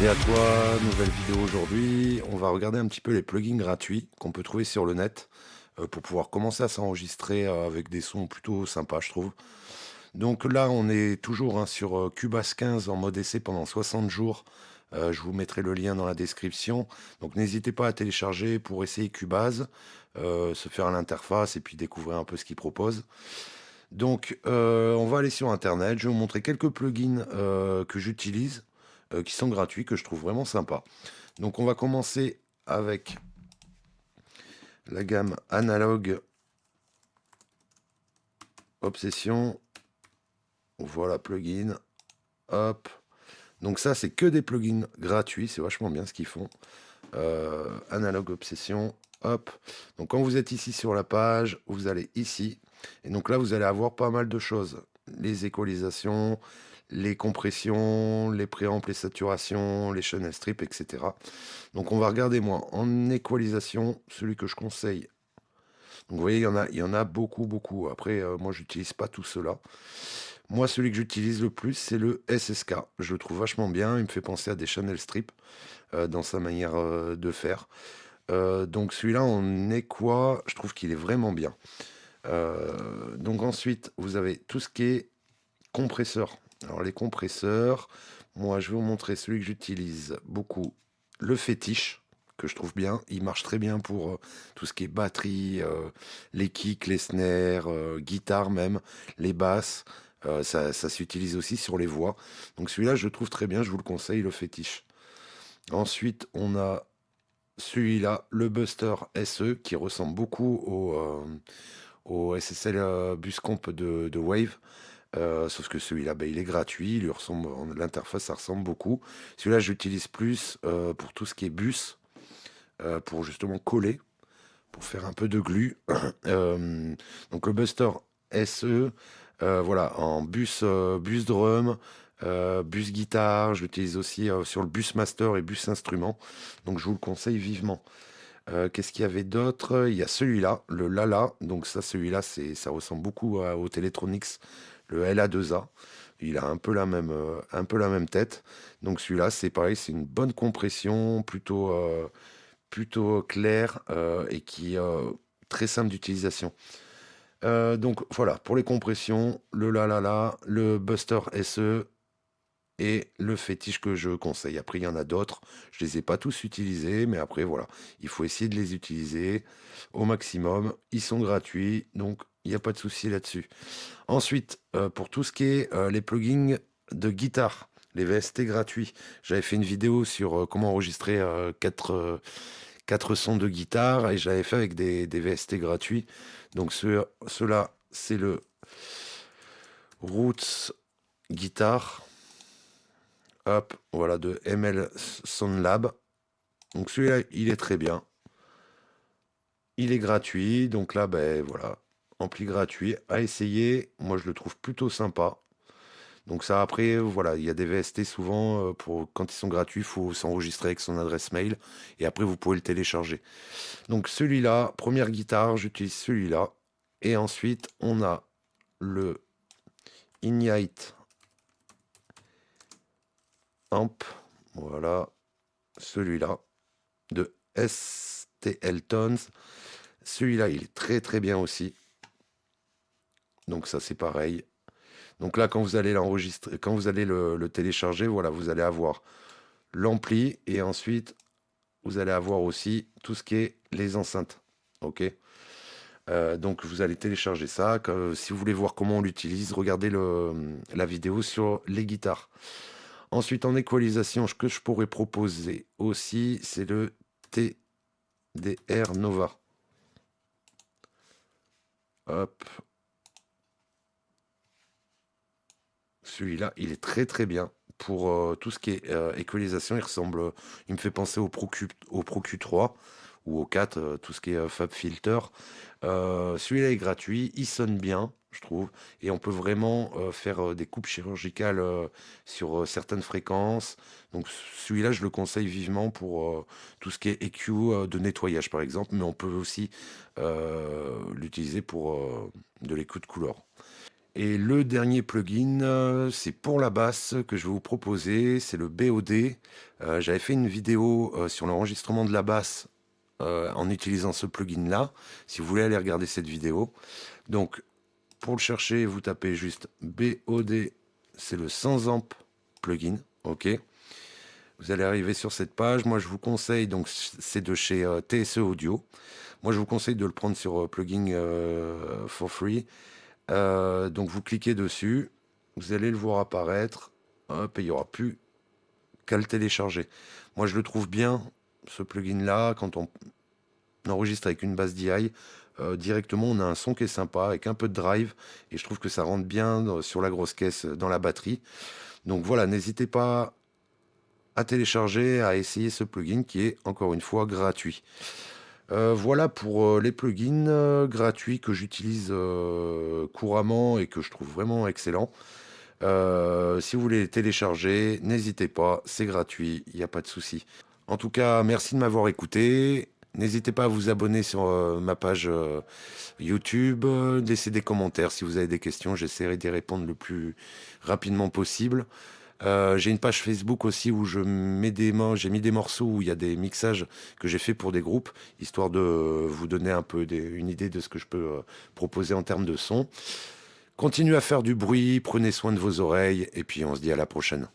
à toi, nouvelle vidéo aujourd'hui. On va regarder un petit peu les plugins gratuits qu'on peut trouver sur le net pour pouvoir commencer à s'enregistrer avec des sons plutôt sympas, je trouve. Donc là, on est toujours sur Cubase 15 en mode essai pendant 60 jours. Je vous mettrai le lien dans la description. Donc n'hésitez pas à télécharger pour essayer Cubase, se faire l'interface et puis découvrir un peu ce qu'il propose. Donc, on va aller sur internet. Je vais vous montrer quelques plugins que j'utilise, qui sont gratuits, que je trouve vraiment sympas. Donc, on va commencer avec la gamme Analog Obsession. Voilà, plugin. Hop. Donc ça, c'est que des plugins gratuits. C'est vachement bien ce qu'ils font. Analog Obsession. Hop. Donc quand vous êtes ici sur la page, vous allez ici. Et donc là, vous allez avoir pas mal de choses. Les équalisations, les compressions, les préampes, les saturations, les channel strips, etc. Donc on va regarder, moi, en équalisation, celui que je conseille. Donc vous voyez, il y en a beaucoup, beaucoup. Après, moi, j'utilise pas tout cela. Moi, celui que j'utilise le plus, c'est le SSK. Je le trouve vachement bien. Il me fait penser à des channel strips dans sa manière de faire. Donc celui-là en équoi, je trouve qu'il est vraiment bien. Donc ensuite, vous avez tout ce qui est compresseur. Alors les compresseurs, moi je vais vous montrer celui que j'utilise beaucoup, le fétiche, que je trouve bien. Il marche très bien pour tout ce qui est batterie, les kicks, les snares, guitare même, les basses. Ça s'utilise aussi sur les voix. Donc celui-là, je le trouve très bien, je vous le conseille, le fétiche. Ensuite, on a celui-là, le Buster SE, qui ressemble beaucoup au SSL Bus Comp de Wave. Sauf que celui-là, il est gratuit, il lui ressemble, l'interface, ça ressemble beaucoup. Celui-là, j'utilise plus pour tout ce qui est bus, pour justement coller, pour faire un peu de glu. Donc le Buster SE, voilà, en bus drum, bus guitare, je l'utilise aussi sur le bus master et bus instrument. Donc je vous le conseille vivement. Qu'est-ce qu'il y avait d'autre? Il y a celui-là, le Lala. Donc celui-là, ça ressemble beaucoup au Teletronics, le LA2A. Il a un peu la même tête. Donc celui-là, c'est pareil, c'est une bonne compression, plutôt claire et qui est très simple d'utilisation. Donc voilà, pour les compressions, le Lalala, le Buster SE, et le fétiche que je conseille. Après, il y en a d'autres. Je les ai pas tous utilisés, mais après, voilà. Il faut essayer de les utiliser au maximum. Ils sont gratuits, donc il n'y a pas de souci là-dessus. Ensuite, pour tout ce qui est les plugins de guitare, les VST gratuits, j'avais fait une vidéo sur comment enregistrer quatre sons de guitare et je l'avais fait avec des VST gratuits. Donc ceux-là, c'est le Roots Guitar. Hop, voilà, de ML Sound Lab. Donc celui-là, il est très bien. Il est gratuit. Donc là, voilà, ampli gratuit à essayer. Moi, je le trouve plutôt sympa. Donc ça, après, voilà, il y a des VST souvent, quand ils sont gratuits, il faut s'enregistrer avec son adresse mail. Et après, vous pouvez le télécharger. Donc celui-là, première guitare, j'utilise celui-là. Et ensuite, on a le Ignite Amp. Voilà, celui-là, de STL Tones. Celui-là, il est très très bien aussi. Donc ça, c'est pareil. Donc là, quand vous allez l'enregistrer, quand vous allez le télécharger, voilà, vous allez avoir l'ampli et ensuite vous allez avoir aussi tout ce qui est les enceintes. Ok. Donc vous allez télécharger ça. Si vous voulez voir comment on l'utilise, regardez la vidéo sur les guitares. Ensuite, en équalisation, ce que je pourrais proposer aussi, c'est le TDR Nova. Hop. Celui-là, il est très très bien. Pour tout ce qui est équalisation, il me fait penser au Pro Q3 ou au 4, tout ce qui est Fab Filter. Celui-là est gratuit, il sonne bien, je trouve, et on peut vraiment faire des coupes chirurgicales sur certaines fréquences. Donc celui-là, je le conseille vivement pour tout ce qui est EQ de nettoyage, par exemple, mais on peut aussi l'utiliser pour de l'écoute couleur. Et le dernier plugin, c'est pour la basse que je vais vous proposer, c'est le BOD. J'avais fait une vidéo sur l'enregistrement de la basse en utilisant ce plugin-là. Si vous voulez aller regarder cette vidéo. Donc, pour le chercher, vous tapez juste BOD, c'est le sans amp plugin, ok. Vous allez arriver sur cette page. Moi, je vous conseille, donc c'est de chez TSE Audio. Moi, je vous conseille de le prendre sur plugin for free. Donc, vous cliquez dessus, vous allez le voir apparaître. Hop, et il n'y aura plus qu'à le télécharger. Moi, je le trouve bien, ce plugin-là, quand on enregistre avec une basse DI. Directement, on a un son qui est sympa avec un peu de drive et je trouve que ça rentre bien sur la grosse caisse dans la batterie. Donc voilà, n'hésitez pas à télécharger, à essayer ce plugin qui est encore une fois gratuit. Voilà pour les plugins gratuits que j'utilise couramment et que je trouve vraiment excellents. Si vous voulez les télécharger, n'hésitez pas, c'est gratuit, il n'y a pas de souci. En tout cas, merci de m'avoir écouté. N'hésitez pas à vous abonner sur ma page YouTube, laissez des commentaires si vous avez des questions, j'essaierai d'y répondre le plus rapidement possible. J'ai une page Facebook aussi où j'ai mis des morceaux où il y a des mixages que j'ai fait pour des groupes, histoire de vous donner un peu une idée de ce que je peux proposer en termes de son. Continuez à faire du bruit, prenez soin de vos oreilles et puis on se dit à la prochaine.